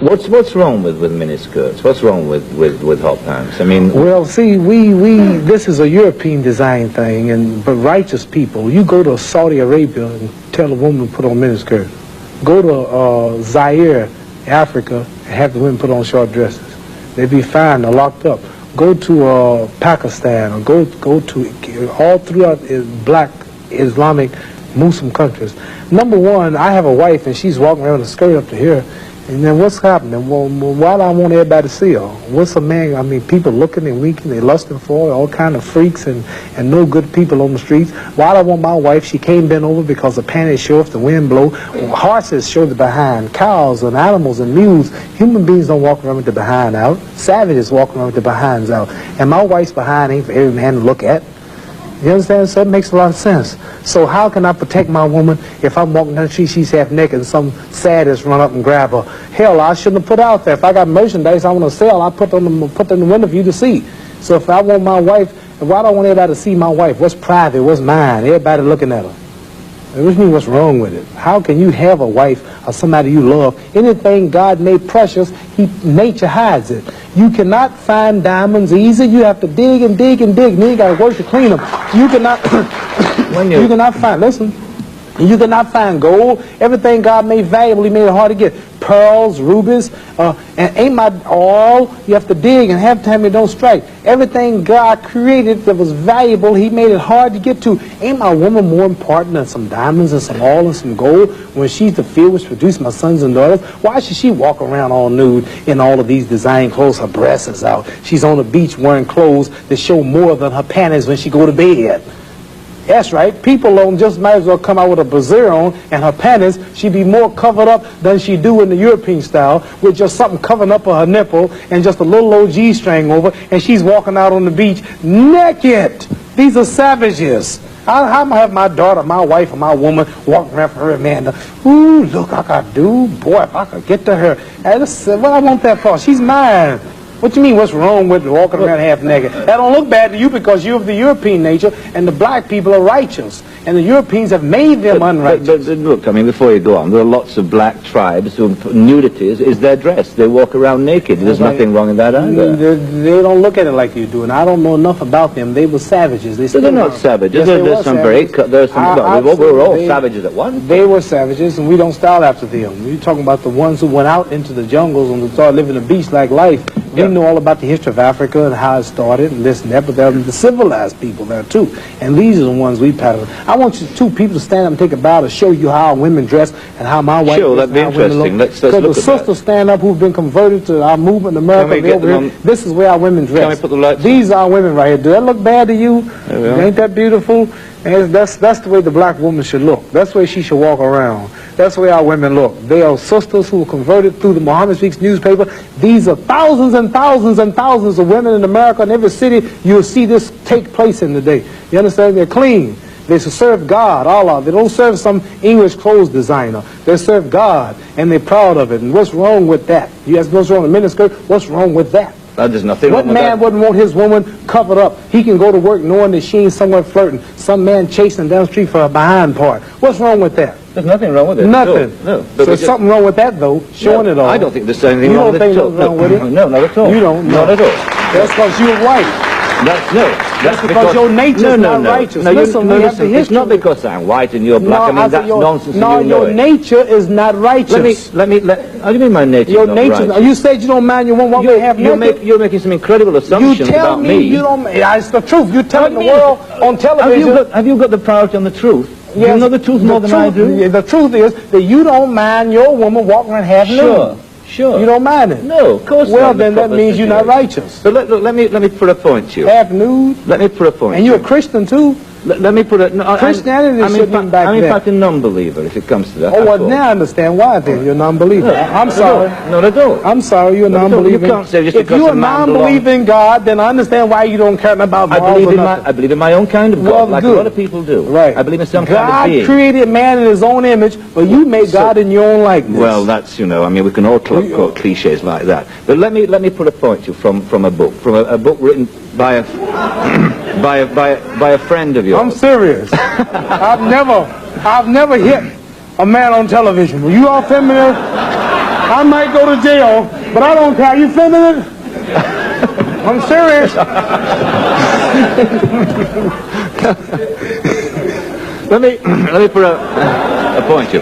What's wrong with miniskirts? What's wrong with hot pants? I mean, well, see, this is a European design thing, but righteous people, you go to Saudi Arabia and tell a woman to put on miniskirt. Go to Zaire, Africa, and have the women put on short dresses. They'd be fined or locked up. Go to Pakistan, or go to all throughout black Islamic Muslim countries. Number one, I have a wife and she's walking around with a skirt up to here. And then what's happening? Well, why do I want everybody to see her? What's a man? I mean, people looking and winking, they lusting for her, all kind of freaks and no good people on the streets. Why do I want my wife? She can't bend over because the panties show if the wind blow. Horses show the behind. Cows and animals and mules. Human beings don't walk around with the behind out. Savages walk around with the behinds out. And my wife's behind ain't for every man to look at. You understand? So it makes a lot of sense. So how can I protect my woman if I'm walking down the street, she's half naked, and some sadist run up and grab her? Hell, I shouldn't have put out there. If I got merchandise I want to sell, I put it in the window for you to see. So if I want my wife, why do I want everybody to see my wife? What's private? What's mine? Everybody looking at her. What do you mean, what's wrong with it? How can you have a wife or somebody you love? Anything God made precious, nature hides it. You cannot find diamonds easy. You have to dig and dig and dig. And then you got to work to clean them. You cannot, you cannot find, listen, you cannot find gold. Everything God made valuable, He made it hard to get. Pearls, rubies, and ain't my all. You have to dig, and half the time it don't strike. Everything God created that was valuable, He made it hard to get to. Ain't my woman more important than some diamonds and some oil and some gold when she's the field which produced my sons and daughters? Why should she walk around all nude in all of these design clothes? Her breasts is out. She's on the beach wearing clothes that show more than her panties when she go to bed. That's right. People don't just might as well come out with a brassiere on and her panties. She'd be more covered up than she do in the European style with just something covering up her nipple and just a little old G-string over, and she's walking out on the beach naked. These are savages. How am I have my daughter, my wife, or my woman walking around for her man? Ooh, look, I could do. Boy, if I could get to her. What I want that for? She's mine. What do you mean, what's wrong with walking around half naked? That don't look bad to you because you're of the European nature, and the black people are righteous. And the Europeans have made them unrighteous. But look, I mean, before you go on, there are lots of black tribes who nudity is their dress. They walk around naked. There's nothing wrong in that either. They don't look at it like you do, and I don't know enough about them. They were savages. They're not savages. Yes, there's some very... We're all savages at once. They were savages, and we don't style after them. You're talking about the ones who went out into the jungles and started living the beach like life. We know all about the history of Africa and how it started and this and that, but there are the civilized people there too. And these are the ones we pattern. I want you two people to stand up and take a bow to show you how women dress and how my wife Sure, that'd be interesting. Let's look at that. Because the sisters stand up who've been converted to our movement in America. This is where our women dress. Can we put the lights These are women right here. Do that look bad to you? Ain't that beautiful? And that's the way the black woman should look. That's the way she should walk around. That's the way our women look. They are sisters who were converted through the Muhammad Speaks newspaper. These are thousands and thousands and thousands of women in America. In every city, you'll see this take place in the day. You understand? They're clean. They serve God, Allah. They don't serve some English clothes designer. They serve God, and they're proud of it. And what's wrong with that? You ask what's wrong with miniskirt? What's wrong with that? There's nothing wrong with that. What man wouldn't want his woman covered up? He can go to work knowing that she ain't somewhere flirting. Some man chasing down the street for a behind part. What's wrong with that? There's nothing wrong with it. Nothing. No. So there's something wrong with that, though, showing it all. I don't think there's anything wrong with it. You don't think there's wrong with it? No, not at all. You don't? Not at all. That's because you're white. That's because your nature's not righteous. No, listen, it's not because I'm white and you're black. I mean, that's nonsense. No, your nature is not righteous. How do you mean my nature is not righteous? You said you don't mind your woman walking half naked. You're making some incredible assumptions about me. You tell me you don't. It's the truth. You're telling the world on television. Have you got the priority on the truth? Yes, you know the truth more than I do? The truth is that you don't mind your woman walking around half naked. Sure. You don't mind it? No, of course not. Well, then that means you're not righteous. But let me put a point to you. Half nude? Let me put a point. And you're a Christian too? Let me put it... No, Christianity shouldn't be back there. I'm in fact a non-believer if it comes to that. Oh, well, now I understand why then you're a non-believer. I'm sorry. No, I don't. I'm sorry, you're a non-believer. You can't say just if because you're a non-believer in God, then I understand why you don't care about morals or nothing. I believe in my own kind of God, like a lot of people do. Right. I believe in some kind of being. God created man in his own image, but you made God in your own likeness. Well, that's, I mean, we can all quote cliches like that. But let me put a point to you from a book written by a friend of yours. I'm serious. I've never hit a man on television. Were you all familiar? I might go to jail, but I don't care. You filming it? I'm serious. Let me put a point you.